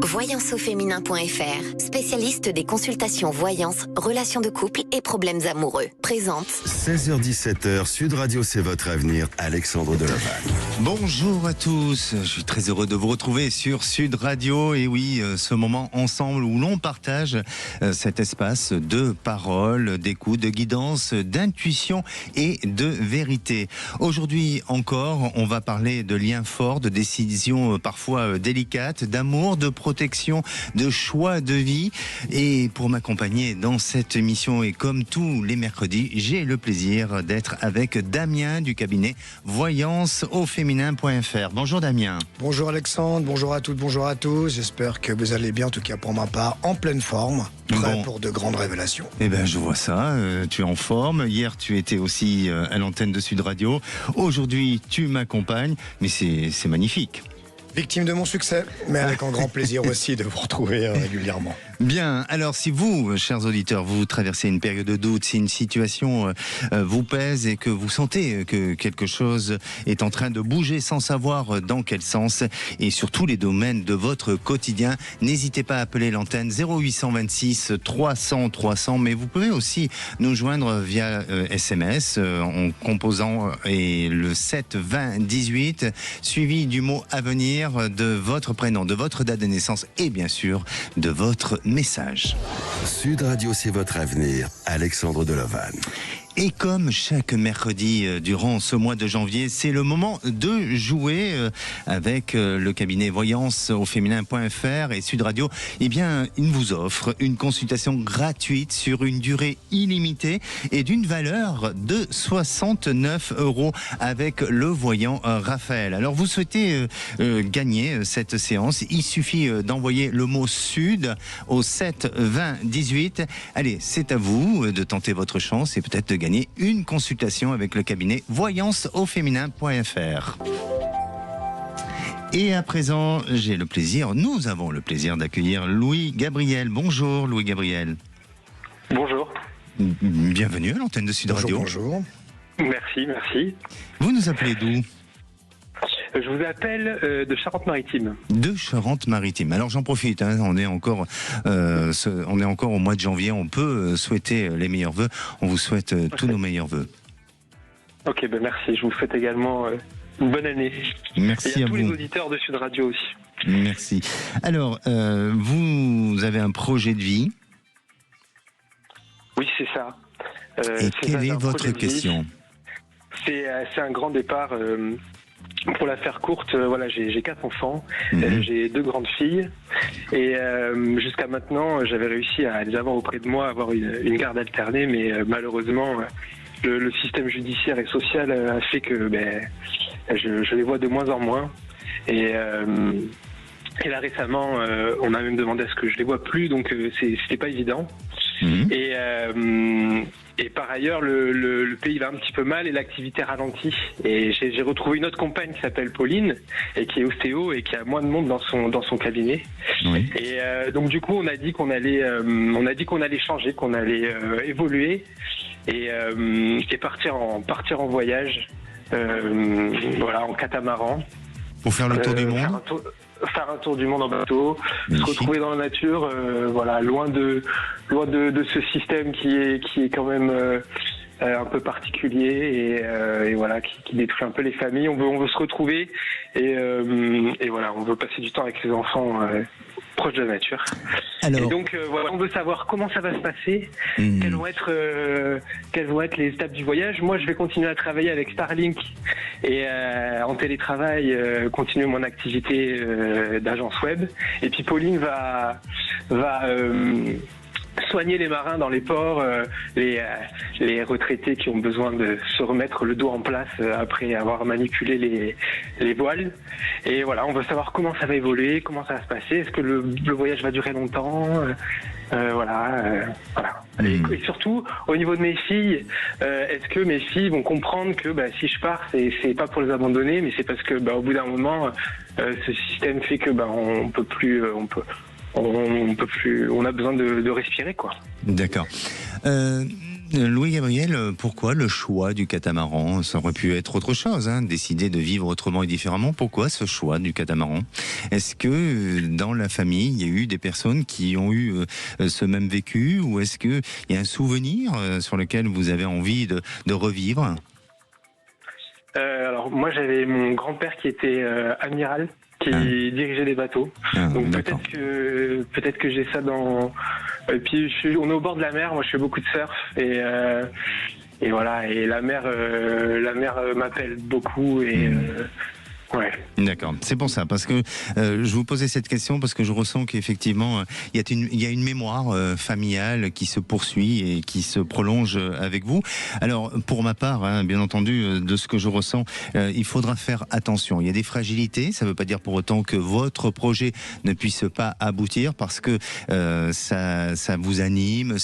Voyanceauféminin.fr, spécialiste des consultations voyance, relations de couple et problèmes amoureux. Présente 16h-17h, Sud Radio, c'est votre avenir, Alexandre Delaval. Bonjour à tous, je suis très heureux de vous retrouver sur Sud Radio. Et oui, ce moment ensemble où l'on partage cet espace de parole, d'écoute, de guidance, d'intuition et de vérité. Aujourd'hui encore, on va parler de liens forts, de décisions parfois délicates, d'amour, de protection, de choix de vie. Et pour m'accompagner dans cette émission, et comme tous les mercredis, j'ai le plaisir d'être avec Damien du cabinet Voyanceauféminin.fr. Bonjour Damien. Bonjour Alexandre, bonjour à toutes, bonjour à tous. J'espère que vous allez bien, en tout cas pour ma part, en pleine forme, prêt pour de grandes révélations. Eh bien, je vois ça, tu es en forme. Hier, tu étais aussi à l'antenne de Sud Radio. Aujourd'hui, tu m'accompagnes, mais c'est magnifique. Victime de mon succès, mais avec un grand plaisir aussi de vous retrouver régulièrement. Bien, alors si vous, chers auditeurs, vous traversez une période de doute, si une situation vous pèse et que vous sentez que quelque chose est en train de bouger sans savoir dans quel sens, et sur tous les domaines de votre quotidien, n'hésitez pas à appeler l'antenne 0826 300 300, mais vous pouvez aussi nous joindre via SMS en composant le 7 20 18, suivi du mot à venir, de votre prénom, de votre date de naissance et bien sûr de votre message. Sud Radio, c'est votre avenir, Alexandre Delaval. Et comme chaque mercredi durant ce mois de janvier, c'est le moment de jouer avec le cabinet Voyanceauféminin.fr et Sud Radio. Eh bien, il vous offre une consultation gratuite sur une durée illimitée et d'une valeur de 69 € avec le voyant Raphaël. Alors, vous souhaitez gagner cette séance, il suffit d'envoyer le mot Sud au 7 20 18. Allez, c'est à vous de tenter votre chance et peut-être de gagner une consultation avec le cabinet Voyanceauféminin.fr. Et à présent, nous avons le plaisir d'accueillir Louis Gabriel. Bonjour Louis Gabriel. Bonjour. Bienvenue à l'antenne de Sud Radio. Bonjour. Merci. Vous nous appelez d'où ? Je vous appelle de Charente-Maritime. De Charente-Maritime. Alors j'en profite, on est encore au mois de janvier, on peut souhaiter les meilleurs vœux. On vous souhaite tous nos meilleurs vœux. Ok, merci. Je vous souhaite également une bonne année. Merci et à tous vous. Les auditeurs de Sud Radio aussi. Merci. Alors, vous avez un projet de vie ? Oui, c'est ça. Et quelle est votre question ? C'est un grand départ. Pour la faire courte, voilà, j'ai 4 enfants, j'ai 2 grandes filles, et jusqu'à maintenant, j'avais réussi à les avoir auprès de moi, avoir une garde alternée, mais malheureusement, le système judiciaire et social a fait que je les vois de moins en moins. Et là récemment, on a même demandé à ce que je les vois plus, donc c'était pas évident. Et par ailleurs, le pays va un petit peu mal et l'activité ralentit. Et j'ai retrouvé une autre compagne qui s'appelle Pauline et qui est ostéo et qui a moins de monde dans son cabinet. Oui. Et donc du coup, on a dit qu'on allait changer, qu'on allait évoluer et partir en voyage, en catamaran. Pour faire le tour du monde. Faire un tour du monde en bateau, se retrouver dans la nature, loin de ce système qui est quand même un peu particulier et qui détruit un peu les familles. On veut se retrouver et on veut passer du temps avec les enfants proches de la nature. Alors, et donc on veut savoir comment ça va se passer, quelles vont être les étapes du voyage. Moi, je vais continuer à travailler avec Starlink et en télétravail, continuer mon activité d'agence web. Et puis Pauline va soigner les marins dans les ports, les retraités qui ont besoin de se remettre le dos en place après avoir manipulé les voiles. Et voilà, on veut savoir comment ça va évoluer, comment ça va se passer, est-ce que le voyage va durer longtemps, Et surtout, au niveau de mes filles, est-ce que mes filles vont comprendre que si je pars, c'est pas pour les abandonner, mais c'est parce que au bout d'un moment, ce système fait que on peut plus, on a besoin de respirer, quoi. D'accord. Louis-Gabriel, pourquoi le choix du catamaran? Ça aurait pu être autre chose, hein, décider de vivre autrement et différemment. Pourquoi ce choix du catamaran? Est-ce que dans la famille, il y a eu des personnes qui ont eu ce même vécu, ou est-ce qu'il y a un souvenir sur lequel vous avez envie de revivre? Alors moi j'avais mon grand-père qui était amiral, qui dirigeait des bateaux. Donc peut-être que j'ai ça dans. Et puis on est au bord de la mer. Moi je fais beaucoup de surf et voilà. Et la mer m'appelle beaucoup et. Ouais. D'accord, c'est pour ça, parce que je vous posais cette question parce que je ressens qu'effectivement il y a une mémoire familiale qui se poursuit et qui se prolonge avec vous. Alors pour ma part, hein, bien entendu, de ce que je ressens, il faudra faire attention. Il y a des fragilités, ça ne veut pas dire pour autant que votre projet ne puisse pas aboutir, parce que ça vous anime,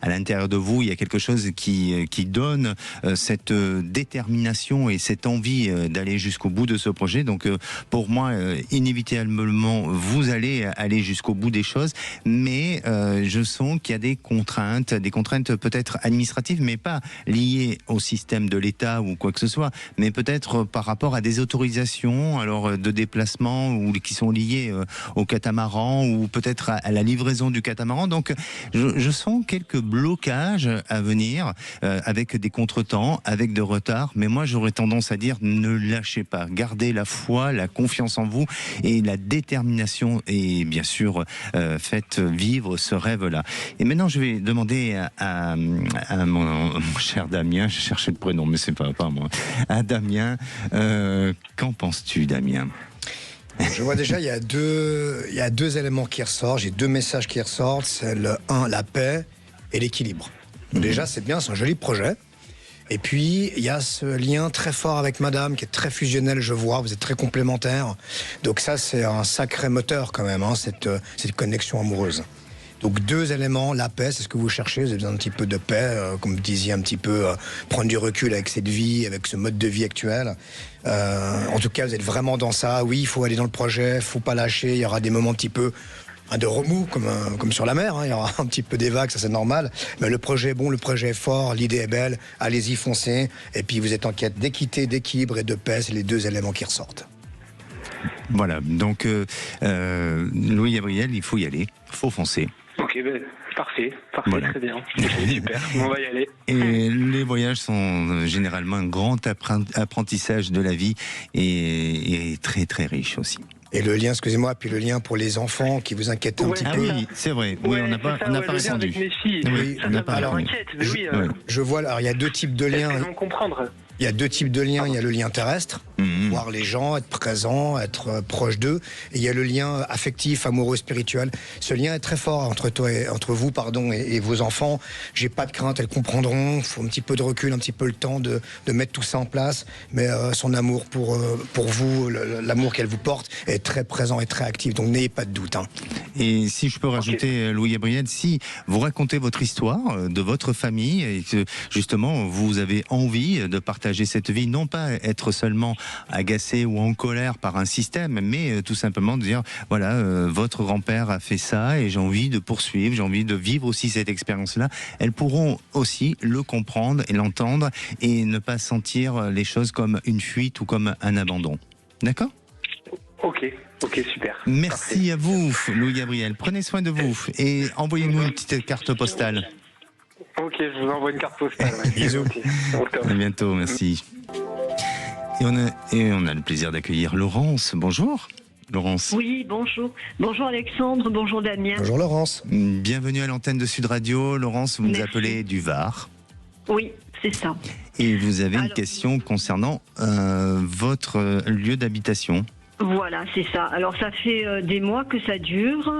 à l'intérieur de vous, il y a quelque chose qui donne cette détermination et cette envie d'aller jusqu'au bout de ce projet. Donc pour moi, inévitablement, vous allez aller jusqu'au bout des choses, mais je sens qu'il y a des contraintes peut-être administratives, mais pas liées au système de l'État ou quoi que ce soit, mais peut-être par rapport à des autorisations de déplacement ou qui sont liées au catamaran, ou peut-être à la livraison du catamaran. Donc je sens quelques blocages à venir, avec des contretemps, avec de retard, mais moi j'aurais tendance à dire ne lâchez pas, gardez la foi, la confiance en vous et la détermination, et bien sûr faites vivre ce rêve-là. Et maintenant je vais demander à mon cher Damien, je cherchais le prénom mais c'est pas moi, à Damien, qu'en penses-tu, Damien? Je vois déjà, il y a deux éléments qui ressortent, j'ai deux messages qui ressortent, c'est le 1, la paix, et l'équilibre. Déjà c'est bien, c'est un joli projet. Et puis, il y a ce lien très fort avec madame, qui est très fusionnel, je vois, vous êtes très complémentaires. Donc ça, c'est un sacré moteur quand même, hein, cette connexion amoureuse. Donc deux éléments, la paix, c'est ce que vous cherchez, vous avez besoin d'un petit peu de paix, comme vous disiez, un petit peu prendre du recul avec cette vie, avec ce mode de vie actuel. En tout cas, vous êtes vraiment dans ça. Oui, il faut aller dans le projet, il faut pas lâcher, il y aura des moments un petit peu de remous, comme sur la mer, hein. Il y aura un petit peu des vagues, ça c'est normal, mais le projet est bon, le projet est fort, l'idée est belle, allez-y, foncez, et puis vous êtes en quête d'équité, d'équilibre et de paix, c'est les deux éléments qui ressortent. Voilà, donc Louis-Gabriel, il faut y aller, il faut foncer. Ok, parfait, voilà. Très bien, super, on va y aller. Et les voyages sont généralement un grand apprentissage de la vie, et très très riche aussi. Et le lien, excusez-moi, puis le lien pour les enfants qui vous inquiètent un petit peu. Oui, c'est vrai. Oui, on n'a pas répondu. Oui, alors inquiète. Je vois, alors il y a deux types de liens. Elles vont comprendre. Il y a deux types de liens. Il y a le lien terrestre, voir les gens, être présent, être proche d'eux. Et il y a le lien affectif, amoureux, spirituel. Ce lien est très fort entre vous et vos enfants. J'ai pas de crainte, elles comprendront. Il faut un petit peu de recul, un petit peu le temps de mettre tout ça en place. Mais son amour pour vous, l'amour qu'elle vous porte, est très présent et très actif. Donc n'ayez pas de doute. Hein. Et si je peux rajouter, Louis-Gabriel, si vous racontez votre histoire de votre famille et que justement vous avez envie de partager cette vie, non pas être seulement agacé ou en colère par un système, mais tout simplement de dire voilà, votre grand-père a fait ça et j'ai envie de poursuivre, j'ai envie de vivre aussi cette expérience-là. Elles pourront aussi le comprendre et l'entendre et ne pas sentir les choses comme une fuite ou comme un abandon. D'accord ? Ok, super. Merci Parfait. À vous, Louis-Gabriel. Prenez soin de vous et envoyez-nous une petite carte postale. Ok, je vous envoie une carte postale. Bisous. À bientôt, merci. Et on a le plaisir d'accueillir Laurence. Bonjour, Laurence. Oui, bonjour. Bonjour Alexandre, bonjour Damien. Bonjour Laurence. Bienvenue à l'antenne de Sud Radio. Laurence, vous nous appelez du Var. Oui, c'est ça. Et vous avez une question concernant votre lieu d'habitation. Voilà, c'est ça. Alors ça fait des mois que ça dure.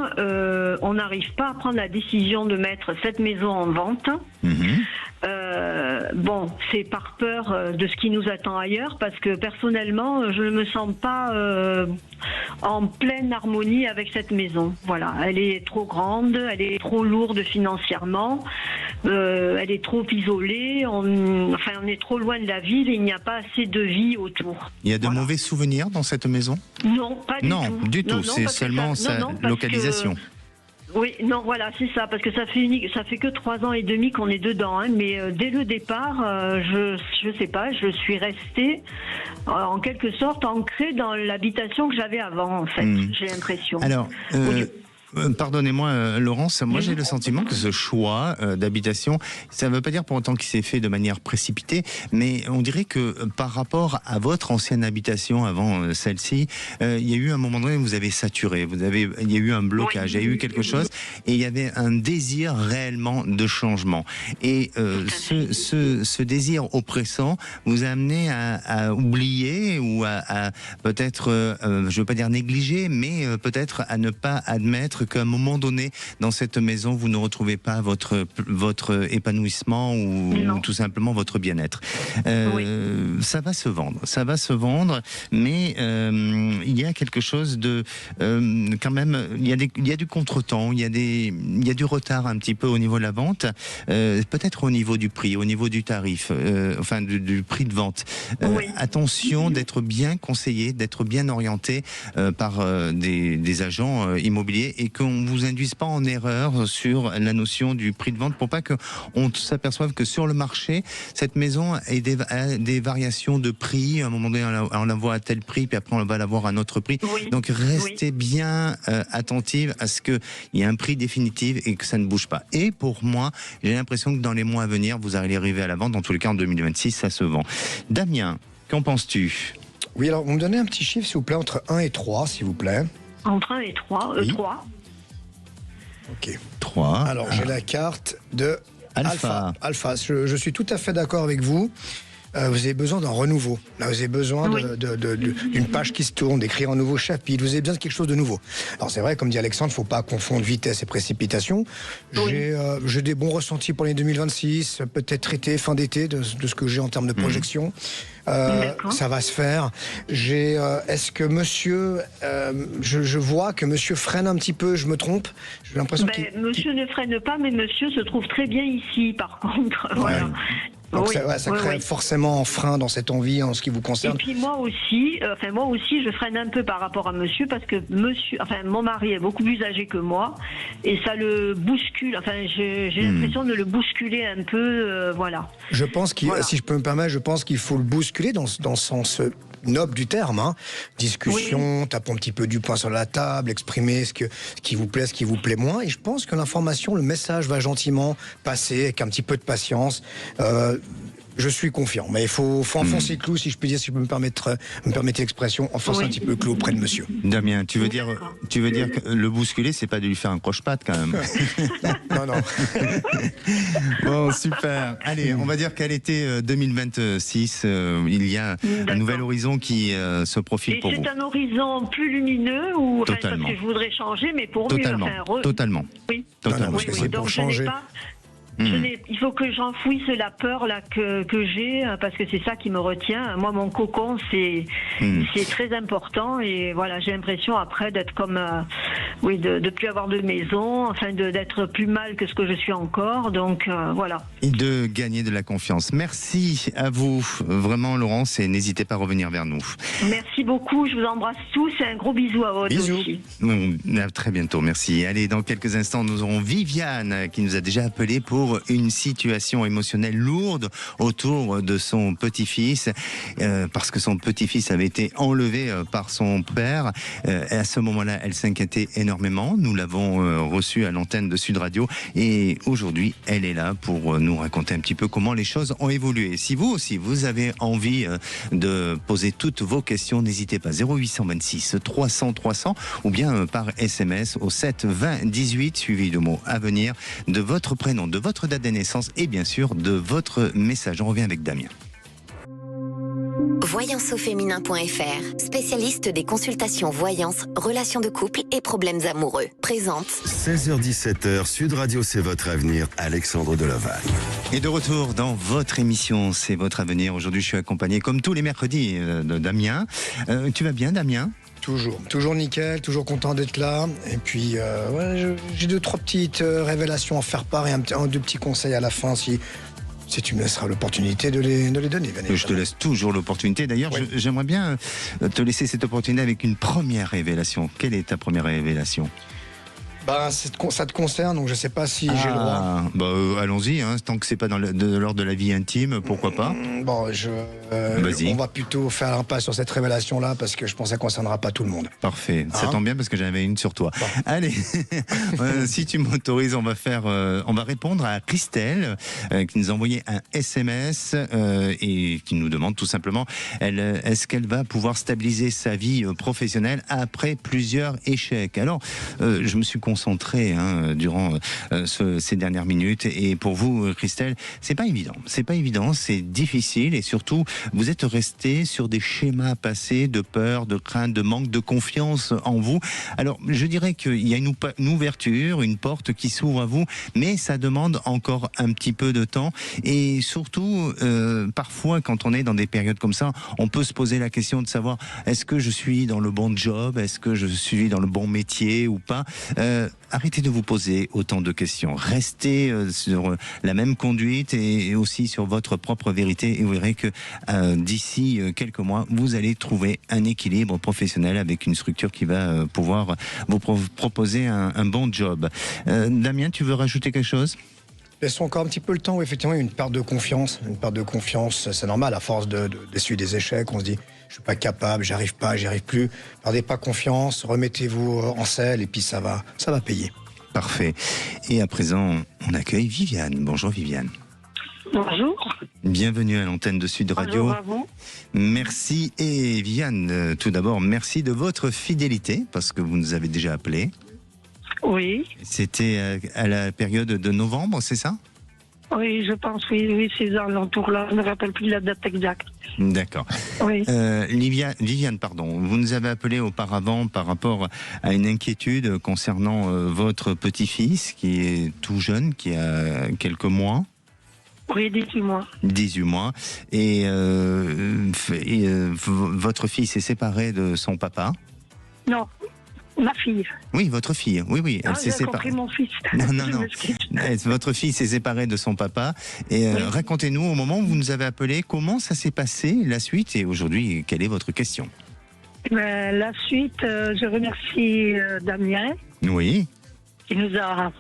On n'arrive pas à prendre la décision de mettre cette maison en vente. Bon, c'est par peur de ce qui nous attend ailleurs, parce que personnellement, je ne me sens pas en pleine harmonie avec cette maison. Voilà, elle est trop grande, elle est trop lourde financièrement, elle est trop isolée, on est trop loin de la ville et il n'y a pas assez de vie autour. Il y a de mauvais souvenirs dans cette maison ? Non, pas du tout. Non, du tout, c'est seulement sa localisation. Oui, non, voilà, c'est ça, parce que ça fait que 3 ans et demi qu'on est dedans, hein, mais dès le départ, je sais pas, je suis restée en quelque sorte ancrée dans l'habitation que j'avais avant, en fait. J'ai l'impression. Alors. Pardonnez-moi, Laurence, moi j'ai le sentiment que ce choix d'habitation, ça ne veut pas dire pour autant qu'il s'est fait de manière précipitée, mais on dirait que par rapport à votre ancienne habitation avant celle-ci, il y a eu un moment donné où vous avez saturé, il y a eu un blocage, il y a eu quelque chose, et il y avait un désir réellement de changement. Et ce désir oppressant vous a amené à oublier ou à peut-être, je ne veux pas dire négliger, mais peut-être à ne pas admettre qu'à un moment donné, dans cette maison, vous ne retrouvez pas votre épanouissement ou tout simplement votre bien-être. Ça va se vendre, mais il y a quelque chose de quand même, il y a du contretemps, il y a du retard un petit peu au niveau de la vente, peut-être au niveau du prix, au niveau du tarif, du prix de vente. Attention d'être bien conseillé, d'être bien orienté par des agents immobiliers, et qu'on ne vous induise pas en erreur sur la notion du prix de vente, pour pas qu'on s'aperçoive que sur le marché, cette maison a des variations de prix. À un moment donné, on la voit à tel prix, puis après on va la voir à un autre prix. Donc restez bien attentive à ce qu'il y ait un prix définitif et que ça ne bouge pas. Et pour moi, j'ai l'impression que dans les mois à venir, vous allez arriver à la vente. Dans tous les cas, en 2026, ça se vend. Damien, qu'en penses-tu ? Oui, alors vous me donnez un petit chiffre, s'il vous plaît, entre 1 et 3, s'il vous plaît. Entre 1 et 3, 3. Ok. 3. Alors, j'ai la carte de Alpha. Alpha. Je suis tout à fait d'accord avec vous. Vous avez besoin d'un renouveau. Là, vous avez besoin d'une page qui se tourne, d'écrire un nouveau chapitre. Vous avez besoin de quelque chose de nouveau. Alors, c'est vrai, comme dit Alexandre, il ne faut pas confondre vitesse et précipitation. J'ai des bons ressentis pour l'année 2026, peut-être été, fin d'été, de ce que j'ai en termes de projection. Ça va se faire. Est-ce que monsieur, je vois que monsieur freine un petit peu, je me trompe? J'ai l'impression monsieur ne freine pas, mais monsieur se trouve très bien ici, par contre. Voilà. Donc ça crée forcément un frein dans cette envie en ce qui vous concerne. Et puis moi aussi, je freine un peu par rapport à monsieur, parce que mon mari est beaucoup plus âgé que moi et ça le bouscule. J'ai l'impression de le bousculer un peu, voilà. Je pense si je peux me permettre, je pense qu'il faut le bousculer dans le sens noble du terme, hein. Discussion, tapons un petit peu du poing sur la table, exprimer ce qui vous plaît, ce qui vous plaît moins. Et je pense que l'information, le message va gentiment passer avec un petit peu de patience. Je suis confiant, mais il faut enfoncer le clou, si je peux dire, si je peux me permettre l'expression, enfoncer un petit peu le clou auprès de monsieur. Damien, tu veux dire que le bousculer, c'est pas de lui faire un croche-patte quand même. Non. Bon, super. Allez, on va dire qu'à l'été 2026, il y a un nouvel horizon qui se profile pour vous. Et c'est un horizon plus lumineux ou parce Totalement. que je voudrais changer, mais pour Totalement. mieux. Totalement. Oui. Totalement. Parce que c'est Donc pour changer. il faut que j'enfouisse la peur là que j'ai, parce que c'est ça qui me retient. Moi, mon cocon, c'est très important, et voilà, j'ai l'impression après d'être comme de plus avoir de maison, d'être plus mal que ce que je suis encore. Donc voilà. Et de gagner de la confiance. Merci à vous, vraiment, Laurence, et n'hésitez pas à revenir vers nous. Merci beaucoup, je vous embrasse tous et un gros bisou à vous aussi. À très bientôt, merci. Allez, dans quelques instants, nous aurons Viviane qui nous a déjà appelé pour une situation émotionnelle lourde autour de son petit-fils, parce que son petit-fils avait été enlevé par son père. Et à ce moment-là, elle s'inquiétait énormément. Nous l'avons reçue à l'antenne de Sud Radio, et aujourd'hui, elle est là pour nous raconter un petit peu comment les choses ont évolué. Si vous aussi, vous avez envie de poser toutes vos questions, n'hésitez pas, 0826 300 300, ou bien par SMS au 7 20 18, suivi de mots à venir, de votre prénom, de votre date de naissance et bien sûr de votre message. On revient avec Damien. Voyanceauféminin.fr, spécialiste des consultations voyance, relations de couple et problèmes amoureux. Présente 16h-17h, Sud Radio, c'est votre avenir, Alexandre Delaval. Et de retour dans votre émission, c'est votre avenir. Aujourd'hui, je suis accompagné, comme tous les mercredis, de Damien. Tu vas bien, Damien ? Toujours nickel, toujours content d'être là. Et puis, j'ai 2-3 petites révélations à faire part et 2 petits conseils à la fin, si tu me laisseras l'opportunité de les donner. Je te laisse toujours l'opportunité. D'ailleurs, j'aimerais bien te laisser cette opportunité avec une première révélation. Quelle est ta première révélation ? Ça te concerne, donc je ne sais pas si j'ai le droit. Allons-y, hein, tant que c'est pas de l'ordre de la vie intime, pourquoi pas. On va plutôt faire l'impasse sur cette révélation-là, parce que je pense que ça ne concernera pas tout le monde. Parfait, ça tombe bien parce que j'avais une sur toi. Bon. Allez, si tu m'autorises, on va répondre à Christelle, qui nous a envoyé un SMS et qui nous demande tout simplement, est-ce qu'elle va pouvoir stabiliser sa vie professionnelle après plusieurs échecs. Alors, je me suis concentré durant ces dernières minutes, et pour vous, Christelle, c'est pas évident, c'est difficile, et surtout, vous êtes resté sur des schémas passés de peur, de crainte, de manque de confiance en vous. Alors, je dirais qu'il y a une ouverture, une porte qui s'ouvre à vous, mais ça demande encore un petit peu de temps, et surtout, parfois, quand on est dans des périodes comme ça, on peut se poser la question de savoir, est-ce que je suis dans le bon job, est-ce que je suis dans le bon métier ou pas. Arrêtez de vous poser autant de questions. Restez sur la même conduite et aussi sur votre propre vérité, et vous verrez que d'ici quelques mois, vous allez trouver un équilibre professionnel avec une structure qui va pouvoir vous proposer un bon job. Damien, tu veux rajouter quelque chose ? Laissons encore un petit peu le temps où effectivement il y a une perte de confiance. Une perte de confiance, c'est normal, à force d'essuyer des échecs, on se dit je suis pas capable, j'y arrive plus. Perdez pas confiance, remettez-vous en selle et puis ça va payer. Parfait. Et à présent, on accueille Viviane. Bonjour Viviane. Bonjour. Bienvenue à l'antenne de Sud Radio. Bonjour à vous. Merci. Et Viviane, tout d'abord, merci de votre fidélité, parce que vous nous avez déjà appelé. Oui. C'était à la période de novembre, c'est ça ? Oui, je pense, oui, ces alentours-là. Je ne me rappelle plus la date exacte. D'accord. Oui. Viviane, pardon, vous nous avez appelé auparavant par rapport à une inquiétude concernant votre petit-fils qui est tout jeune, qui a quelques mois. Oui, 18 mois. 18 mois. Et votre fils est séparé de son papa ? Non. Ma fille. Oui, votre fille. Oui, elle s'est séparée. J'ai compris mon fils. Non. Votre fille s'est séparée de son papa. Et oui. Racontez-nous, au moment où vous nous avez appelé, comment ça s'est passé, la suite, et aujourd'hui, quelle est votre question ? La suite, je remercie Damien. Oui. Qui nous a...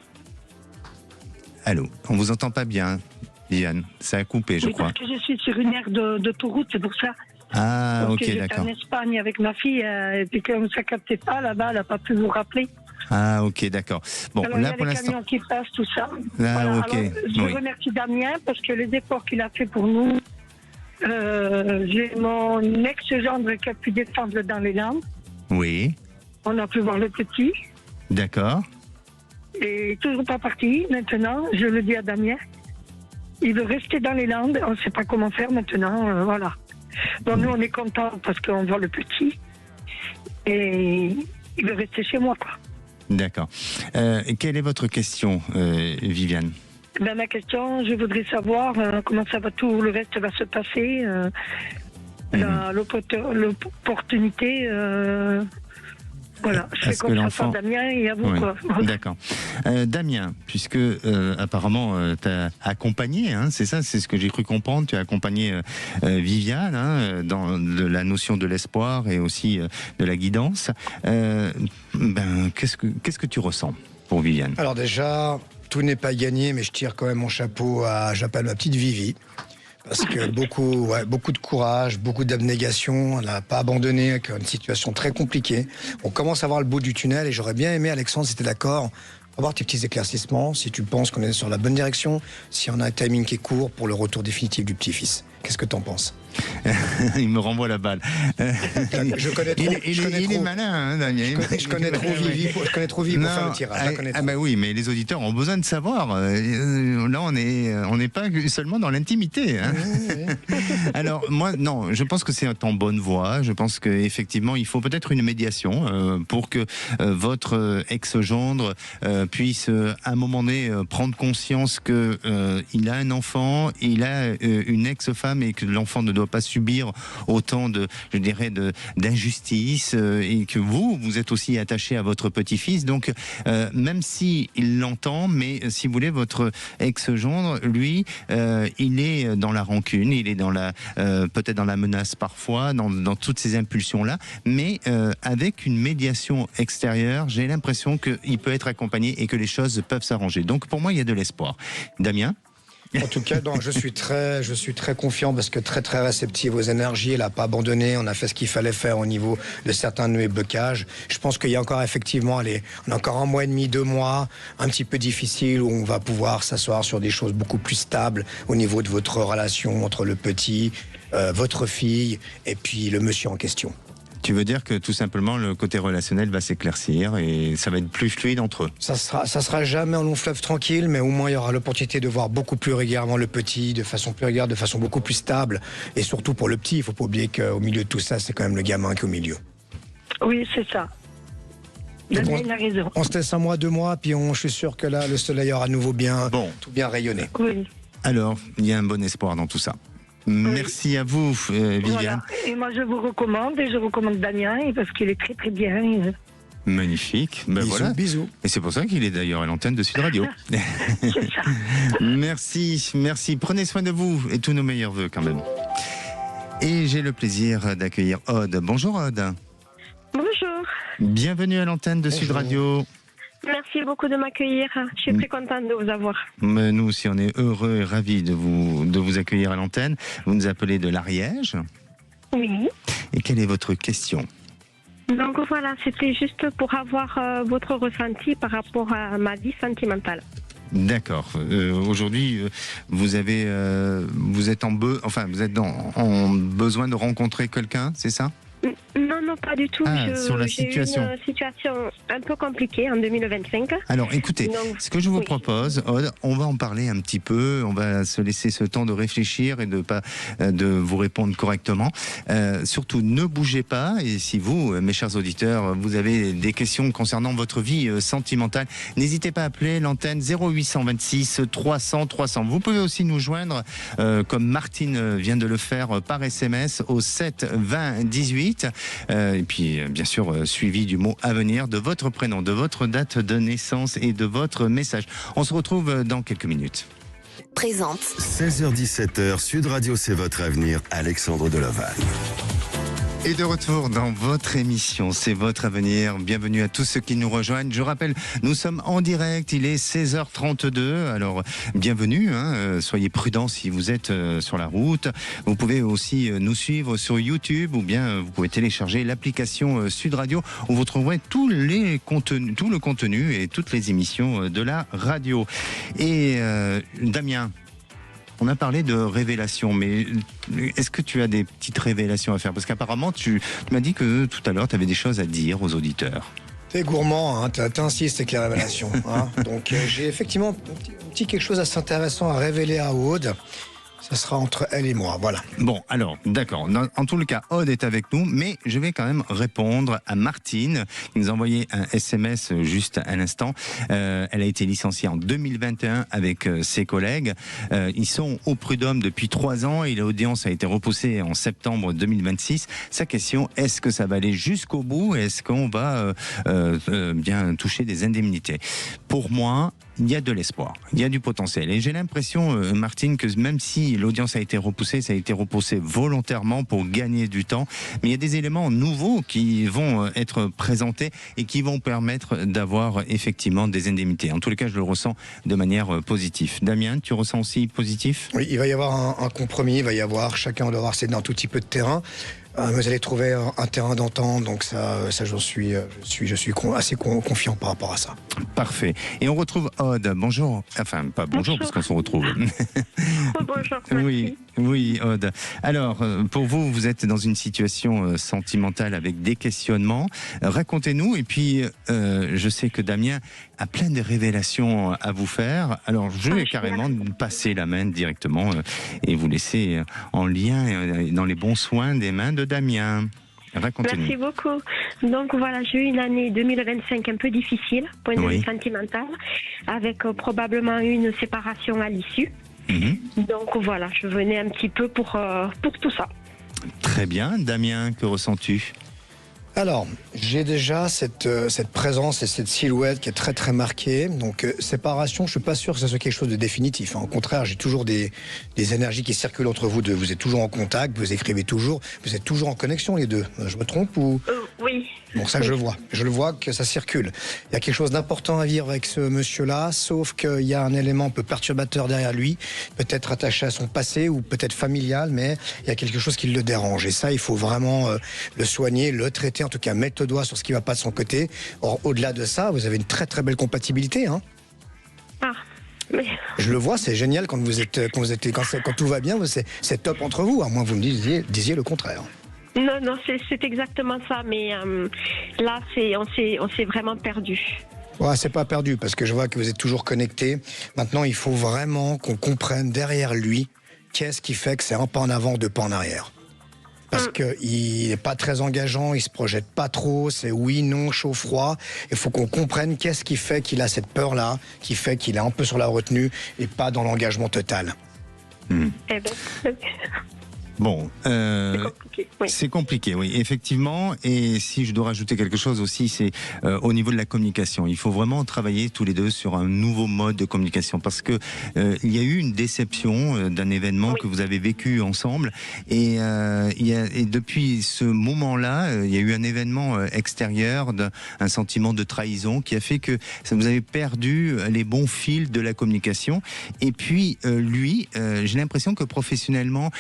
Allô, on vous entend pas bien, Viviane. Ça a coupé, je crois. Parce que je suis sur une aire d'autoroute, c'est pour ça. Ah, donc, ok, d'accord. J'étais en Espagne avec ma fille, et puis comme ça ne captait pas là-bas, elle n'a pas pu vous rappeler. Ah, ok, d'accord. Bon, alors, là, il y a pour les l'instant. camions qui passent, tout ça. Ah, voilà. ok. Alors, je remercie Damien parce que les efforts qu'il a fait pour nous. J'ai mon ex-gendre qui a pu descendre dans les Landes. Oui. On a pu voir le petit. D'accord. Et toujours pas parti. Maintenant, je le dis à Damien. Il veut rester dans les Landes. On ne sait pas comment faire maintenant. Voilà. Donc nous, on est contents parce qu'on voit le petit. Et il veut rester chez moi, quoi. D'accord. Quelle est votre question, Viviane ? Ma question, je voudrais savoir comment ça va, tout le reste va se passer. L'opportunité... Voilà, je fais confiance à Damien et à vous. Oui. Quoi. D'accord. Damien, puisque apparemment tu as accompagné, c'est ça, c'est ce que j'ai cru comprendre, tu as accompagné Viviane dans la notion de l'espoir et aussi de la guidance. Qu'est-ce que tu ressens pour Viviane ? Alors déjà, tout n'est pas gagné, mais je tire quand même mon chapeau j'appelle ma petite Vivi. Parce que beaucoup de courage, beaucoup d'abnégation, elle n'a pas abandonné avec une situation très compliquée. On commence à voir le bout du tunnel et j'aurais bien aimé, Alexandre, si tu es d'accord, avoir tes petits éclaircissements, si tu penses qu'on est sur la bonne direction, si on a un timing qui est court pour le retour définitif du petit-fils. Qu'est-ce que tu en penses ? Il me renvoie la balle. Je connais trop. Il est malin, Damien. Je connais trop Vivi pour faire le tirage. Oui, mais les auditeurs ont besoin de savoir. Là, on n'est pas seulement dans l'intimité. Oui. Alors, moi, non, je pense que c'est en bonne voie. Je pense qu'effectivement, il faut peut-être une médiation pour que votre ex-gendre puisse, à un moment donné, prendre conscience qu'il a un enfant, il a une ex-femme femme et que l'enfant ne doit pas subir autant d'injustice et que vous êtes aussi attaché à votre petit-fils. Donc, même si il l'entend, mais si vous voulez, votre ex-gendre, lui, il est dans la rancune, il est dans peut-être dans la menace parfois, dans toutes ces impulsions-là, mais avec une médiation extérieure, j'ai l'impression qu'il peut être accompagné et que les choses peuvent s'arranger. Donc pour moi, il y a de l'espoir. Damien ? En tout cas, je suis très confiant parce que très réceptif aux énergies. Elle n'a pas abandonné. On a fait ce qu'il fallait faire au niveau de certains de mes blocages. Je pense qu'il y a encore effectivement, on a encore 1 mois et demi, 2 mois, un petit peu difficile où on va pouvoir s'asseoir sur des choses beaucoup plus stables au niveau de votre relation entre le petit, votre fille et puis le monsieur en question. Tu veux dire que tout simplement le côté relationnel va s'éclaircir et ça va être plus fluide entre eux. Ça sera jamais un long fleuve tranquille, mais au moins il y aura l'opportunité de voir beaucoup plus régulièrement le petit, de façon plus régulière, de façon beaucoup plus stable. Et surtout pour le petit, il faut pas oublier qu'au milieu de tout ça, c'est quand même le gamin qui est au milieu. Oui, c'est ça. Damien, il a raison. On se laisse 1 mois, 2 mois, puis je suis sûr que là, le soleil aura à nouveau tout bien rayonné. Oui. Alors, il y a un bon espoir dans tout ça. Merci à vous, Viviane. Voilà. Et moi, je vous recommande, et je recommande Damien, parce qu'il est très bien. Magnifique. Ben bisous, voilà. Bisous. Et c'est pour ça qu'il est d'ailleurs à l'antenne de Sud Radio. C'est ça. Merci. Prenez soin de vous et tous nos meilleurs vœux quand même. Et j'ai le plaisir d'accueillir Aude. Bonjour Aude. Bonjour. Bienvenue à l'antenne de Sud Radio. Merci beaucoup de m'accueillir. Je suis très contente de vous avoir. Mais nous aussi, on est heureux et ravis de vous accueillir à l'antenne. Vous nous appelez de l'Ariège. Oui. Et quelle est votre question ? Donc voilà, c'était juste pour avoir votre ressenti par rapport à ma vie sentimentale. D'accord. Aujourd'hui, vous êtes en besoin de rencontrer quelqu'un, c'est ça ? Non, pas du tout. Sur la situation. J'ai eu une situation un peu compliquée en 2025. Alors écoutez, ce que je vous propose, Aude, on va en parler un petit peu, on va se laisser ce temps de réfléchir et de vous répondre correctement. Surtout, ne bougez pas, et si vous, mes chers auditeurs, vous avez des questions concernant votre vie sentimentale, n'hésitez pas à appeler l'antenne 0826 300 300. Vous pouvez aussi nous joindre, comme Martine vient de le faire, par SMS au 7 20 18. Et puis, bien sûr, suivi du mot à venir, de votre prénom, de votre date de naissance et de votre message. On se retrouve dans quelques minutes. Présente 16h-17h, Sud Radio, c'est votre avenir, Alexandre Delaval. Et de retour dans votre émission, c'est votre avenir. Bienvenue à tous ceux qui nous rejoignent. Je rappelle, nous sommes en direct, il est 16h32. Alors, bienvenue, soyez prudents si vous êtes sur la route. Vous pouvez aussi nous suivre sur YouTube ou bien vous pouvez télécharger l'application Sud Radio où vous trouverez tout le contenu et toutes les émissions de la radio. Et Damien, on a parlé de révélations, mais est-ce que tu as des petites révélations à faire ? Parce qu'apparemment, tu m'as dit que tout à l'heure, tu avais des choses à dire aux auditeurs. T'es gourmand, t'insistes avec les révélations. Donc j'ai effectivement un petit quelque chose assez intéressant à révéler à Aude. Ça sera entre elle et moi, voilà. Bon, alors, d'accord. En tout le cas, Aude est avec nous, mais je vais quand même répondre à Martine, qui nous a envoyé un SMS juste à l'instant. Elle a été licenciée en 2021 avec ses collègues. Ils sont au prud'homme depuis 3 ans et l'audience a été repoussée en septembre 2026. Sa question, est-ce que ça va aller jusqu'au bout ? Est-ce qu'on va bien toucher des indemnités ? Pour moi, il y a de l'espoir, il y a du potentiel. Et j'ai l'impression, Martine, que même si l'audience a été repoussée, ça a été repoussé volontairement pour gagner du temps. Mais il y a des éléments nouveaux qui vont être présentés et qui vont permettre d'avoir effectivement des indemnités. En tous les cas, je le ressens de manière positive. Damien, tu ressens aussi positif ? Oui, il va y avoir un compromis, il va y avoir, chacun doit avoir cédé un tout petit peu de terrain. Vous allez trouver un terrain d'entente, donc ça je suis assez confiant par rapport à ça. Parfait. Et on retrouve Aude. Bonjour. Enfin, pas bonjour, parce qu'on se retrouve. Bonjour, merci. Oui, Aude. Alors, pour vous, vous êtes dans une situation sentimentale avec des questionnements. Racontez-nous. Et puis, je sais que Damien a plein de révélations à vous faire. Alors, je vais carrément passer la main directement et vous laisser en lien dans les bons soins des mains de Damien. Racontez-nous. Merci beaucoup. Donc voilà, j'ai eu une année 2025 un peu difficile, point de vue sentimental, avec probablement une séparation à l'issue. Donc voilà, je venais un petit peu pour tout ça. Très bien. Damien, que ressens-tu ? Alors, j'ai déjà cette présence et cette silhouette qui est très très marquée. Donc, séparation, je suis pas sûr que ce soit quelque chose de définitif. Au contraire, j'ai toujours des énergies qui circulent entre vous deux. Vous êtes toujours en contact, vous écrivez toujours, vous êtes toujours en connexion les deux. Je me trompe ou... Oui. Bon, ça, je le vois. Je le vois que ça circule. Il y a quelque chose d'important à vivre avec ce monsieur-là, sauf qu'il y a un élément un peu perturbateur derrière lui, peut-être attaché à son passé ou peut-être familial, mais il y a quelque chose qui le dérange. Et ça, il faut vraiment le soigner, le traiter, en tout cas mettre le doigt sur ce qui ne va pas de son côté. Or, au-delà de ça, vous avez une très très belle compatibilité. Ah, mais... Je le vois, c'est génial quand quand tout va bien, c'est top entre vous, à moins que vous me disiez le contraire. Non, c'est exactement ça, mais là, on s'est vraiment perdu. Ouais, c'est pas perdu, parce que je vois que vous êtes toujours connectés. Maintenant, il faut vraiment qu'on comprenne derrière lui qu'est-ce qui fait que c'est un pas en avant, deux pas en arrière. Parce qu'il n'est pas très engageant, il se projette pas trop, c'est oui, non, chaud, froid. Il faut qu'on comprenne qu'est-ce qui fait qu'il a cette peur-là, qui fait qu'il est un peu sur la retenue et pas dans l'engagement total. Eh ben... Bon, c'est compliqué, oui, effectivement. Et si je dois rajouter quelque chose aussi, c'est au niveau de la communication. Il faut vraiment travailler tous les deux sur un nouveau mode de communication, parce que il y a eu une déception d'un événement que vous avez vécu ensemble, et depuis ce moment-là, il y a eu un événement extérieur, un sentiment de trahison qui a fait que vous avez perdu les bons fils de la communication. Et puis lui, j'ai l'impression que professionnellement,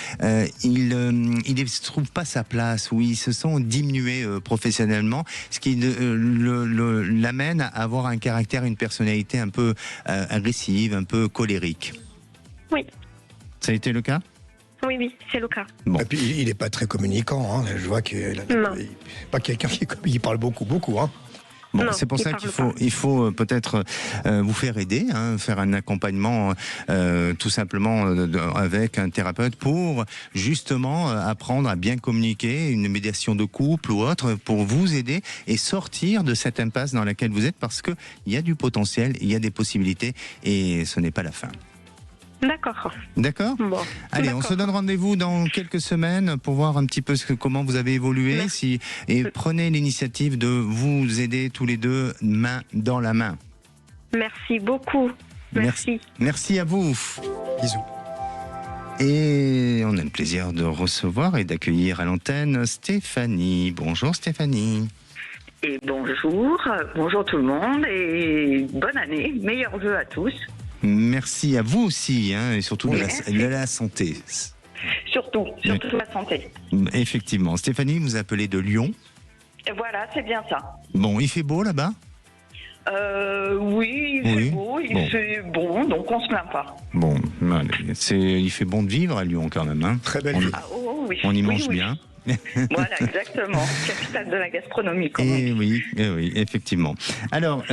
il ne se trouve pas sa place, où il se sent diminué professionnellement, ce qui l'amène à avoir un caractère, une personnalité un peu agressive, un peu colérique. Oui. Ça a été le cas ? Oui, c'est le cas. Bon. Et puis, il n'est pas très communicant. Je vois qu'il n'est pas quelqu'un qui parle beaucoup. Bon, c'est pour ça qu'il faut peut-être vous faire aider, faire un accompagnement tout simplement avec un thérapeute pour justement apprendre à bien communiquer, une médiation de couple ou autre, pour vous aider et sortir de cette impasse dans laquelle vous êtes, parce qu'il y a du potentiel, il y a des possibilités et ce n'est pas la fin. D'accord. Bon, allez, on se donne rendez-vous dans quelques semaines pour voir un petit peu comment vous avez évolué. Et prenez l'initiative de vous aider tous les deux, main dans la main. Merci beaucoup. Merci à vous. Bisous. Et on a le plaisir de recevoir et d'accueillir à l'antenne Stéphanie. Bonjour Stéphanie. Et bonjour tout le monde et bonne année, meilleurs vœux à tous. Merci à vous aussi, et surtout de la santé. Surtout la santé. Effectivement. Stéphanie, vous appelez de Lyon. Voilà, c'est bien ça. Bon, il fait beau là-bas ? Oui, il fait beau, il fait bon, donc on se plaint pas. Bon, il fait bon de vivre à Lyon quand même. Très belle ville. On y mange bien. Voilà, exactement. Capitale de la gastronomie. Oui, effectivement. Alors,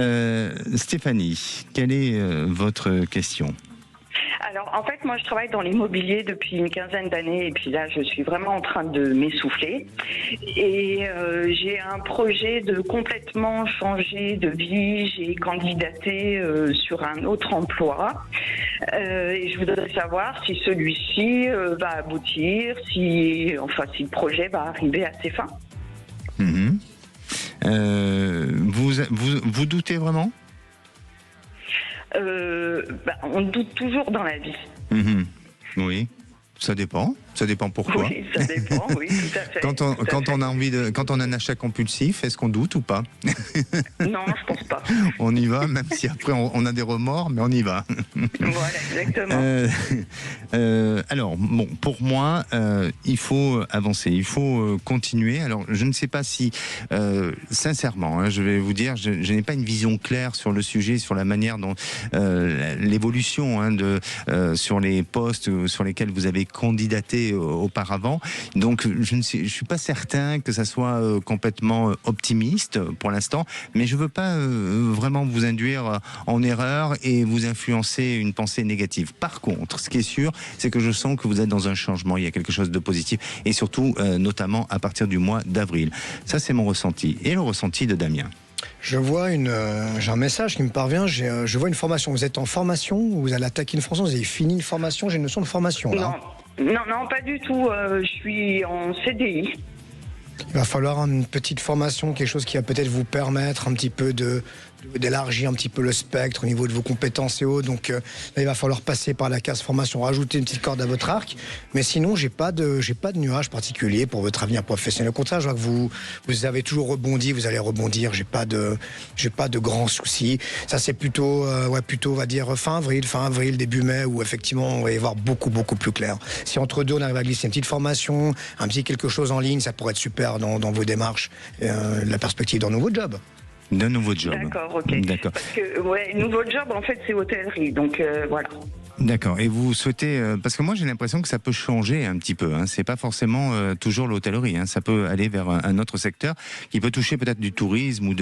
Stéphanie, quelle est votre question ? Alors, en fait, moi, je travaille dans l'immobilier depuis une quinzaine d'années et puis là, je suis vraiment en train de m'essouffler. Et j'ai un projet de complètement changer de vie. J'ai candidaté sur un autre emploi. Et je voudrais savoir si celui-ci va aboutir, si le projet va arriver à ses fins. Vous doutez vraiment ? On doute toujours dans la vie. Oui, ça dépend. Ça dépend pourquoi. Oui, ça dépend, oui, tout à fait. Quand on a un achat compulsif, est-ce qu'on doute ou pas ? Non, je pense pas. On y va, même si après on a des remords, mais on y va. Voilà, exactement. Alors, bon, pour moi, il faut avancer, il faut continuer. Alors, je ne sais pas si, sincèrement, je vais vous dire, je n'ai pas une vision claire sur le sujet, sur la manière dont l'évolution sur les postes sur lesquels vous avez candidaté auparavant. Donc, je suis pas certain que ça soit complètement optimiste pour l'instant, mais je veux pas vraiment vous induire en erreur et vous influencer une pensée négative. Par contre, ce qui est sûr, c'est que je sens que vous êtes dans un changement, il y a quelque chose de positif, et surtout, notamment à partir du mois d'avril. Ça, c'est mon ressenti. Et le ressenti de Damien. Je vois j'ai un message qui me parvient. Je vois une formation. Vous êtes en formation ou vous allez attaquer une formation? Vous avez fini une formation? J'ai une notion de formation là. Non, pas du tout. Je suis en CDI. Il va falloir une petite formation, quelque chose qui va peut-être vous permettre un petit peu d'élargir un petit peu le spectre au niveau de vos compétences et autres. Donc là, il va falloir passer par la case formation, rajouter une petite corde à votre arc. Mais sinon, j'ai pas de nuage particulier pour votre avenir professionnel. Au contraire, je vois que vous avez toujours rebondi, vous allez rebondir. J'ai pas de grands soucis. Ça, c'est plutôt, on va dire fin avril, début mai, où effectivement, on va y voir beaucoup plus clair. Si entre deux, on arrive à glisser une petite formation, un petit quelque chose en ligne, ça pourrait être super dans vos démarches, la perspective d'un nouveau job. D'un nouveau job. D'accord, ok. D'accord. Parce que, nouveau job, en fait, c'est hôtellerie. Donc, voilà. D'accord. Et vous souhaitez... parce que moi, j'ai l'impression que ça peut changer un petit peu. Hein. C'est pas forcément toujours l'hôtellerie. Hein. Ça peut aller vers un autre secteur qui peut toucher peut-être du tourisme ou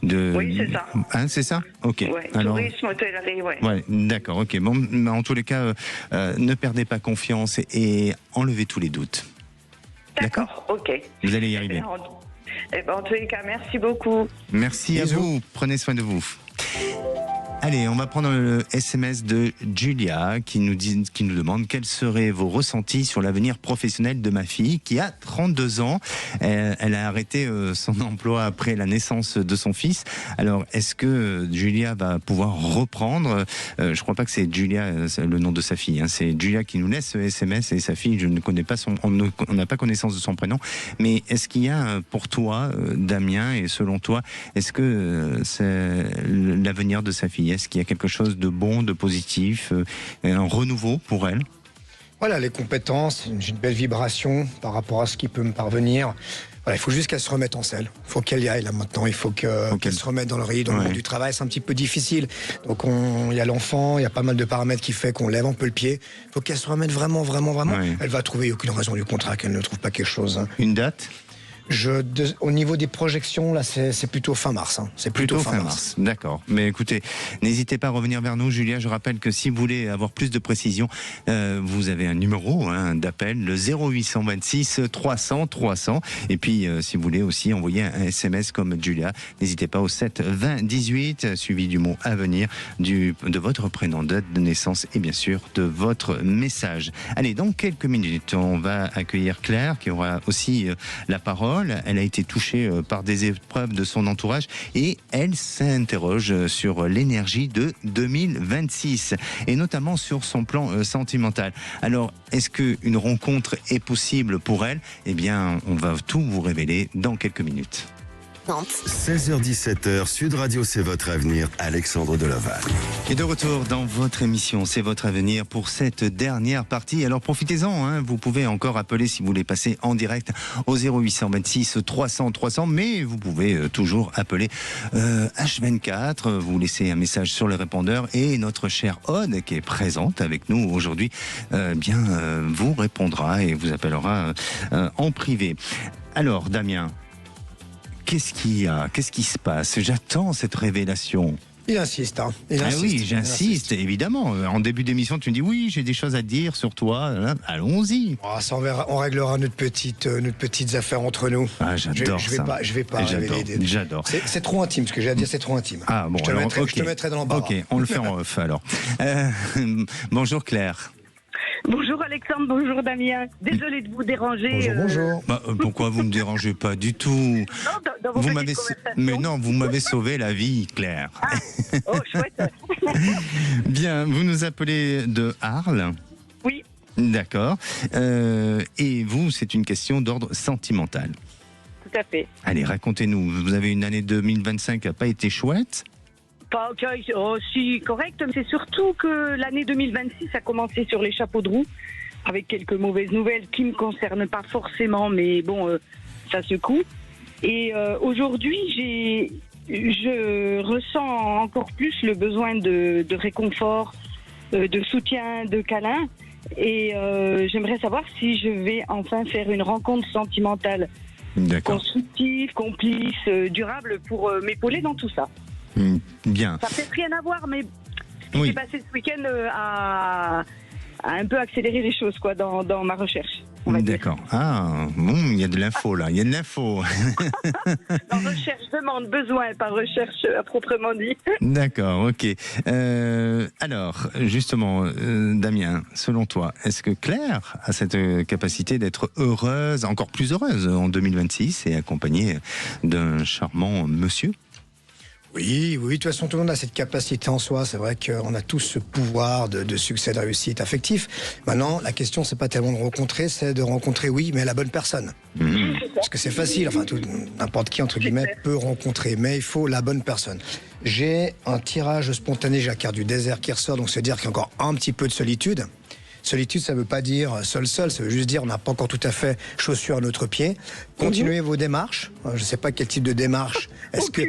Oui, c'est ça. Hein, c'est ça? Ok. Ouais, alors... tourisme, hôtellerie, ouais. Ouais, d'accord, ok. Bon, en tous les cas, ne perdez pas confiance et enlevez tous les doutes. D'accord, ok. Vous allez y arriver. En tous les cas, merci beaucoup. Merci à vous. Prenez soin de vous. Allez, on va prendre le SMS de Julia qui nous demande quels seraient vos ressentis sur l'avenir professionnel de ma fille qui a 32 ans. Elle a arrêté son emploi après la naissance de son fils. Alors, est-ce que Julia va pouvoir reprendre? Je crois pas que c'est Julia, le nom de sa fille. Hein. C'est Julia qui nous laisse ce SMS et sa fille, je ne connais pas on n'a pas connaissance de son prénom. Mais est-ce qu'il y a pour toi, Damien, et selon toi, est-ce que c'est l'avenir de sa fille? Est-ce qu'il y a quelque chose de bon, de positif, un renouveau pour elle? Voilà, les compétences, j'ai une belle vibration par rapport à ce qui peut me parvenir. Voilà, il faut juste qu'elle se remette en selle. Il faut qu'elle y aille là maintenant. Il faut qu'elle se remette dans le rythme, dans le monde du travail. C'est un petit peu difficile. Donc il y a l'enfant, il y a pas mal de paramètres qui fait qu'on lève un peu le pied. Il faut qu'elle se remette vraiment. Ouais. Elle va trouver aucune raison du contrat qu'elle ne trouve pas quelque chose. Hein. Une date? Au niveau des projections, là, c'est plutôt fin mars. Hein. C'est plutôt fin mars. D'accord. Mais écoutez, n'hésitez pas à revenir vers nous, Julia. Je rappelle que si vous voulez avoir plus de précision, vous avez un numéro d'appel, le 0826 300 300. Et puis, si vous voulez aussi envoyer un SMS comme Julia, n'hésitez pas au 7 20 18, suivi du mot à venir, de votre prénom, date de naissance et bien sûr de votre message. Allez, dans quelques minutes, on va accueillir Claire qui aura aussi la parole. Elle a été touchée par des épreuves de son entourage et elle s'interroge sur l'énergie de 2026 et notamment sur son plan sentimental. Alors, est-ce qu'une rencontre est possible pour elle? Eh bien, on va tout vous révéler dans quelques minutes. 16h-17h, Sud Radio, c'est votre avenir, Alexandre Delaval. Et de retour dans votre émission, c'est votre avenir pour cette dernière partie. Alors profitez-en, vous pouvez encore appeler si vous voulez passer en direct au 0826 300 300, mais vous pouvez toujours appeler H24, vous laissez un message sur le répondeur et notre chère Aude qui est présente avec nous aujourd'hui, vous répondra et vous appellera en privé. Alors Damien, qu'est-ce qu'il y a? Qu'est-ce qui se passe? J'attends cette révélation. Il insiste. Oui, j'insiste, évidemment. En début d'émission, tu me dis oui, j'ai des choses à dire sur toi. Allons-y. Ça, on réglera nos petites affaires entre nous. Ah, j'adore ça. Je vais pas. J'adore. C'est trop intime, ce que j'ai à dire, c'est trop intime. Ah bon, je te mettrai dans l'embarras. Ok, on le fait en off alors. Bonjour Claire. Bonjour Alexandre, bonjour Damien. Désolée de vous déranger. Bonjour. Pourquoi vous ne me dérangez pas du tout? Non, dans vos Mais non, vous m'avez sauvé la vie, Claire. Ah. Oh, chouette. Bien, vous nous appelez de Arles? Oui. D'accord. Et vous, c'est une question d'ordre sentimental? Tout à fait. Allez, racontez-nous. Vous avez une année 2025 qui n'a pas été chouette? Pas aussi correct, mais c'est surtout que l'année 2026 a commencé sur les chapeaux de roue, avec quelques mauvaises nouvelles qui ne me concernent pas forcément, mais bon, ça secoue. Et aujourd'hui, je ressens encore plus le besoin de réconfort, de soutien, de câlin. Et j'aimerais savoir si je vais enfin faire une rencontre sentimentale constructive, complice, durable pour m'épauler dans tout ça. Bien. Ça peut-être rien à voir, mais ce qui s'est passé ce week-end a un peu accéléré les choses dans ma recherche. on va dire. D'accord. Ah, bon, il y a de l'info là, il y a de l'info. En recherche, demande, besoin, pas recherche à proprement dit. D'accord, ok. Alors, justement, Damien, selon toi, est-ce que Claire a cette capacité d'être heureuse, encore plus heureuse en 2026 et accompagnée d'un charmant monsieur ? Oui, de toute façon, tout le monde a cette capacité en soi. C'est vrai qu'on a tous ce pouvoir de succès, de réussite affectif. Maintenant, la question, c'est pas tellement de rencontrer, c'est de rencontrer, oui, mais la bonne personne. Parce que c'est facile, enfin, n'importe qui, entre guillemets, peut rencontrer, mais il faut la bonne personne. J'ai un tirage spontané, j'ai la carte du désert qui ressort, donc c'est dire qu'il y a encore un petit peu de solitude. Solitude, ça ne veut pas dire seul, ça veut juste dire on n'a pas encore tout à fait chaussure à notre pied. Continuez vos démarches. Je ne sais pas quel type de démarche. Est-ce que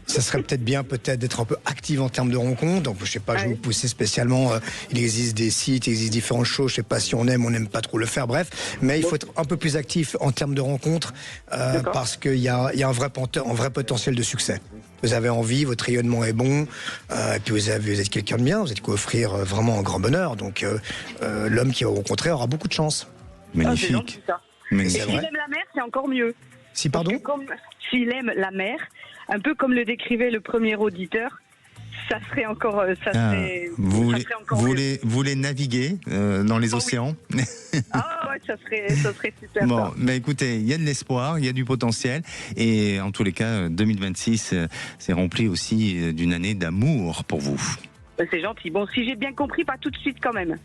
ça serait peut-être bien d'être un peu active en termes de rencontres? Donc je ne sais pas, je vais vous pousser spécialement. Il existe des sites, il existe différentes choses. Je ne sais pas si on n'aime pas trop le faire. Bref, mais il faut être un peu plus actif en termes de rencontres parce qu'il y a un vrai potentiel de succès. Vous avez envie, votre rayonnement est bon, et puis vous êtes quelqu'un de bien, vous êtes quoi offrir vraiment un grand bonheur. Donc l'homme qui va vous rencontrer aura beaucoup de chance. Magnifique. Et s'il aime la mer, c'est encore mieux. Si, pardon? S'il aime la mer, un peu comme le décrivait le premier auditeur, ça serait encore. Vous voulez naviguer dans les océans? Ah ouais, ça serait super. Bon, mais écoutez, il y a de l'espoir, il y a du potentiel, et en tous les cas, 2026, c'est rempli aussi d'une année d'amour pour vous. C'est gentil. Bon, si j'ai bien compris, pas tout de suite quand même.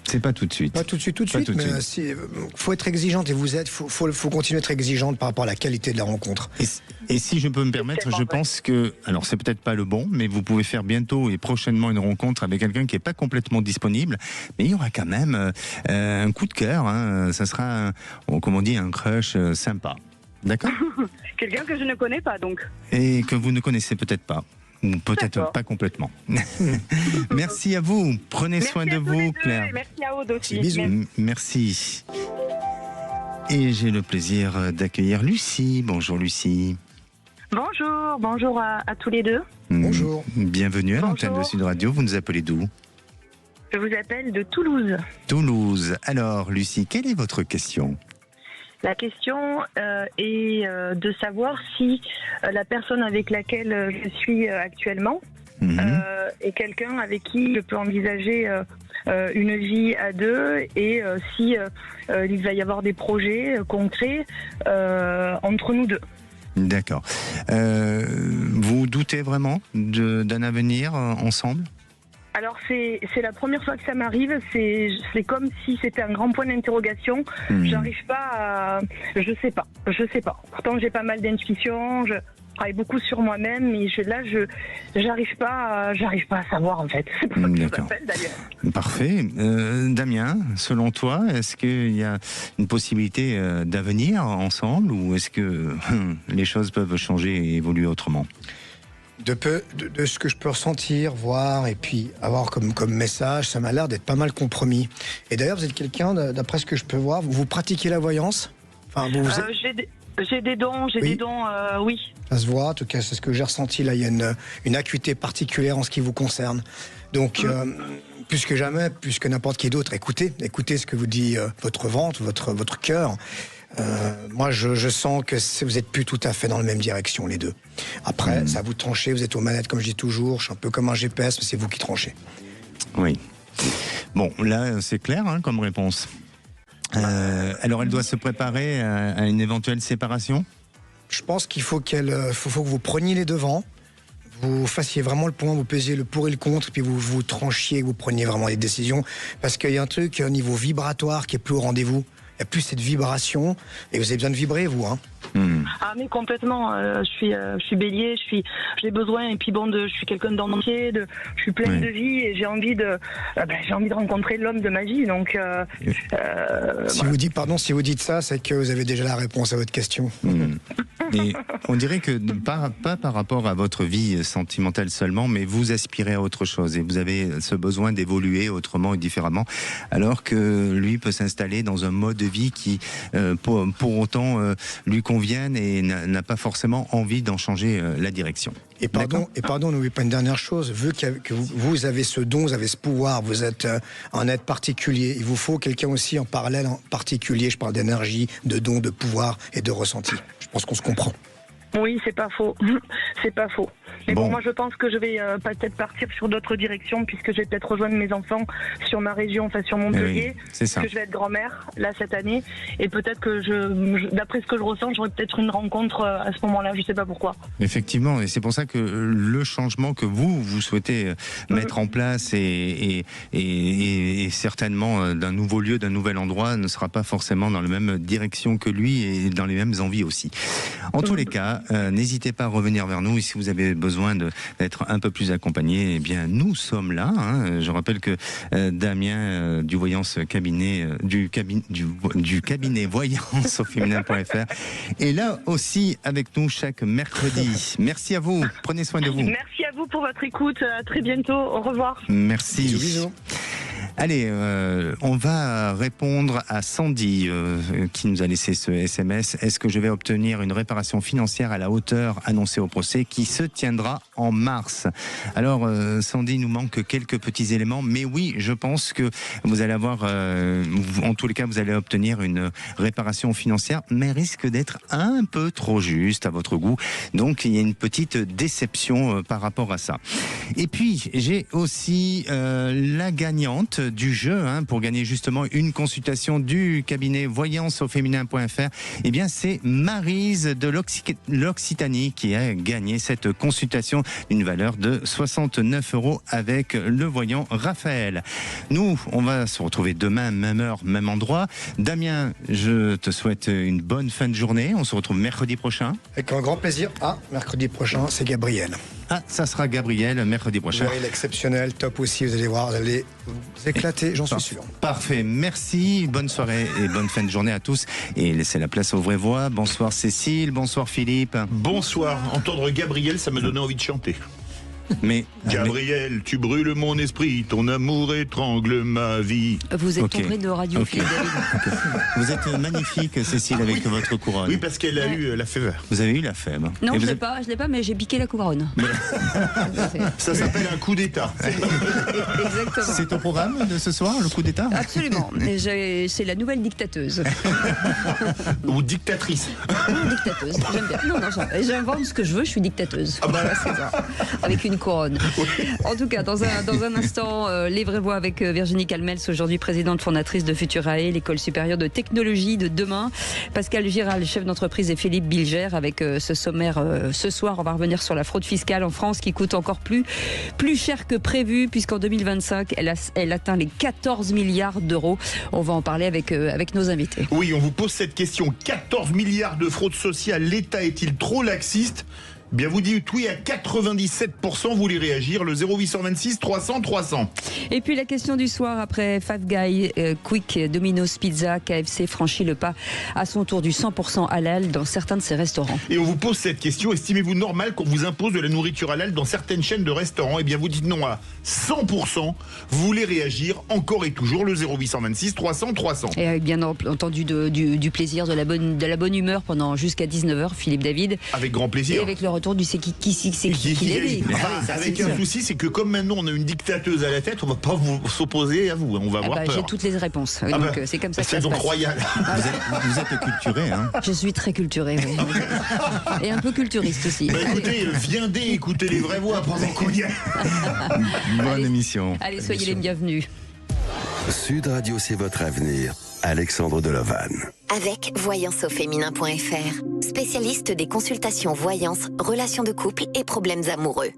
C'est pas tout de suite. Pas tout de suite, mais faut être exigeante, et vous êtes. Faut continuer à être exigeante par rapport à la qualité de la rencontre. Et si je peux me permettre, je pense que, alors c'est peut-être pas le bon, mais vous pouvez faire bientôt et prochainement une rencontre avec quelqu'un qui est pas complètement disponible, mais il y aura quand même un coup de cœur. Hein, ça sera, comme on dit, un crush sympa. D'accord? Quelqu'un que je ne connais pas, donc. Et que vous ne connaissez peut-être pas. Ou peut-être pas complètement. Merci à vous. Prenez soin de vous, Claire. Merci à Aude aussi. Bisous. Merci. Et j'ai le plaisir d'accueillir Lucie. Bonjour Lucie. Bonjour à tous les deux. Bonjour. Bienvenue à l'antenne de Sud Radio. Vous nous appelez d'où? Je vous appelle de Toulouse. Toulouse. Alors Lucie, quelle est votre question? La question est de savoir si la personne avec laquelle je suis actuellement est quelqu'un avec qui je peux envisager une vie à deux, et si il va y avoir des projets concrets entre nous deux. D'accord. Vous doutez vraiment d'un avenir ensemble? Alors c'est la première fois que ça m'arrive, c'est comme si c'était un grand point d'interrogation. J'arrive pas à... Je sais pas. Pourtant j'ai pas mal d'intuition, je travaille beaucoup sur moi-même, mais j'arrive pas à savoir en fait. C'est pour ça que je vous appelle d'ailleurs. Parfait. Damien, selon toi, est-ce qu'il y a une possibilité d'avenir ensemble, ou est-ce que les choses peuvent changer et évoluer autrement? De ce que je peux ressentir, voir, et puis avoir comme message, ça m'a l'air d'être pas mal compromis. Et d'ailleurs, vous êtes quelqu'un, d'après ce que je peux voir, vous pratiquez la voyance? Enfin, j'ai des dons, oui. Ça se voit, en tout cas, c'est ce que j'ai ressenti là. Il y a une acuité particulière en ce qui vous concerne. Donc, plus que jamais, plus que n'importe qui d'autre, écoutez ce que vous dit votre ventre, votre cœur. Moi, je sens que vous n'êtes plus tout à fait dans la même direction, les deux. Après, ça vous tranchez, vous êtes aux manettes, comme je dis toujours. Je suis un peu comme un GPS, mais c'est vous qui tranchez. Oui. Bon, là, c'est clair comme réponse. Alors, elle doit se préparer à une éventuelle séparation? Je pense qu'il faut que vous preniez les devants, vous fassiez vraiment le point, vous pesiez le pour et le contre, puis vous tranchiez, vous preniez vraiment les décisions. Parce qu'il y a un truc au niveau vibratoire qui est plus au rendez-vous. Il n'y a plus cette vibration, et vous avez besoin de vibrer, vous. Ah mais complètement, je suis bélier, j'ai besoin, et puis je suis quelqu'un d'entier, je suis pleine de vie, et j'ai envie de rencontrer l'homme de ma vie, donc... Si vous dites ça, c'est que vous avez déjà la réponse à votre question. Et on dirait que pas par rapport à votre vie sentimentale seulement, mais vous aspirez à autre chose, et vous avez ce besoin d'évoluer autrement et différemment, alors que lui peut s'installer dans un mode de vie qui, pour autant, lui convienne, et n'a pas forcément envie d'en changer la direction. Et pardon, n'oubliez pas une dernière chose. Vu que vous avez ce don, vous avez ce pouvoir, vous êtes un être particulier, il vous faut quelqu'un aussi en parallèle, en particulier. Je parle d'énergie, de don, de pouvoir et de ressenti. Je pense qu'on se comprend. Oui, c'est pas faux. C'est pas faux. Mais bon, moi je pense que je vais peut-être partir sur d'autres directions, puisque je vais peut-être rejoindre mes enfants sur ma région, enfin sur Montpellier, c'est ça. que je vais être grand-mère là cette année, et peut-être que d'après ce que je ressens, j'aurai peut-être une rencontre à ce moment-là, je sais pas pourquoi. Effectivement, et c'est pour ça que le changement que vous souhaitez mettre en place et certainement d'un nouveau lieu, d'un nouvel endroit, ne sera pas forcément dans la même direction que lui et dans les mêmes envies aussi. En tous les cas, n'hésitez pas à revenir vers nous, et si vous avez besoin d'être un peu plus accompagné, eh bien nous sommes là. Je rappelle que Damien du Voyance Cabinet, du cabinet Voyance au féminin.fr est là aussi avec nous chaque mercredi. Merci à vous, prenez soin de vous. Merci à vous pour votre écoute, à très bientôt, au revoir. Merci. Bisous. Allez, on va répondre à Sandy qui nous a laissé ce SMS. Est-ce que je vais obtenir une réparation financière à la hauteur annoncée au procès qui se tiendra en mars? Alors, Sandy, il nous manque quelques petits éléments, mais oui, je pense que vous allez avoir, en tous les cas, vous allez obtenir une réparation financière, mais risque d'être un peu trop juste à votre goût. Donc, il y a une petite déception par rapport à ça. Et puis, j'ai aussi la gagnante du jeu, pour gagner justement une consultation du cabinet Voyance au féminin.fr. Eh bien, c'est Maryse de l'Occitanie qui a gagné cette consultation d'une valeur de 69 € avec le voyant Raphaël. Nous, on va se retrouver demain, même heure, même endroit. Damien, je te souhaite une bonne fin de journée. On se retrouve mercredi prochain. Avec un grand plaisir. Mercredi prochain, c'est Gabriel. Ça sera Gabriel mercredi prochain. Gabriel exceptionnel, top aussi, vous allez voir, vous allez vous éclater, j'en suis sûr. Parfait, merci, bonne soirée et bonne fin de journée à tous. Et laissez la place aux vraies voix. Bonsoir Cécile, bonsoir Philippe. Bonsoir, entendre Gabriel, ça m'a donné envie de chanter. Mais Gabriel, tu brûles mon esprit, ton amour étrangle ma vie. Vous êtes tombé de radio, Philippe David. Vous êtes magnifique, Cécile, avec votre couronne. Oui, parce qu'elle a eu la fève. Vous avez eu la fève. Non, je l'ai pas, mais j'ai piqué la couronne. Ça s'appelle un coup d'État. Exactement. C'est au programme de ce soir, le coup d'État? Absolument. C'est la nouvelle dictateuse. Ou dictatrice. Dictateuse, j'aime bien. Non, j'invente ce que je veux, je suis dictateuse. Voilà, c'est ça. Avec une couronne. En tout cas, dans un instant, les vraies voix avec Virginie Calmels, aujourd'hui présidente fondatrice de Futurae, l'école supérieure de technologie de demain. Pascal Giral, chef d'entreprise, et Philippe Bilger avec ce sommaire. Ce soir, on va revenir sur la fraude fiscale en France qui coûte encore plus cher que prévu, puisqu'en 2025, elle atteint les 14 milliards d'euros. On va en parler avec nos invités. Oui, on vous pose cette question. 14 milliards de fraude sociale, l'État est-il trop laxiste? Bien, vous dites oui à 97%, vous voulez réagir, le 0826 300 300. Et puis la question du soir, après Five Guys, Quick, Domino's Pizza, KFC franchit le pas à son tour du 100% halal dans certains de ses restaurants. Et on vous pose cette question, estimez-vous normal qu'on vous impose de la nourriture halal dans certaines chaînes de restaurants? Eh bien, vous dites non à 100%, vous voulez réagir encore et toujours, le 0826 300 300. Et avec bien entendu du plaisir, de la bonne humeur pendant jusqu'à 19h, Philippe David. Avec grand plaisir. Et avec le retour du c'est qui l'est. Avec un souci, c'est que comme maintenant on a une dictateuse à la tête, on va pas s'opposer à vous, on va avoir peur. J'ai toutes les réponses, donc c'est comme ça que ça se passe. Royal. Vous êtes culturé, hein? Je suis très culturé, oui. Et un peu culturiste aussi. Écoutez, viendez écouter les vraies voix pendant qu'on y est. Bonne émission. Allez, soyez les bienvenus. Sud Radio, c'est votre avenir. Alexandre Delavanne. Avec Voyance au féminin.fr, spécialiste des consultations voyance, relations de couple et problèmes amoureux.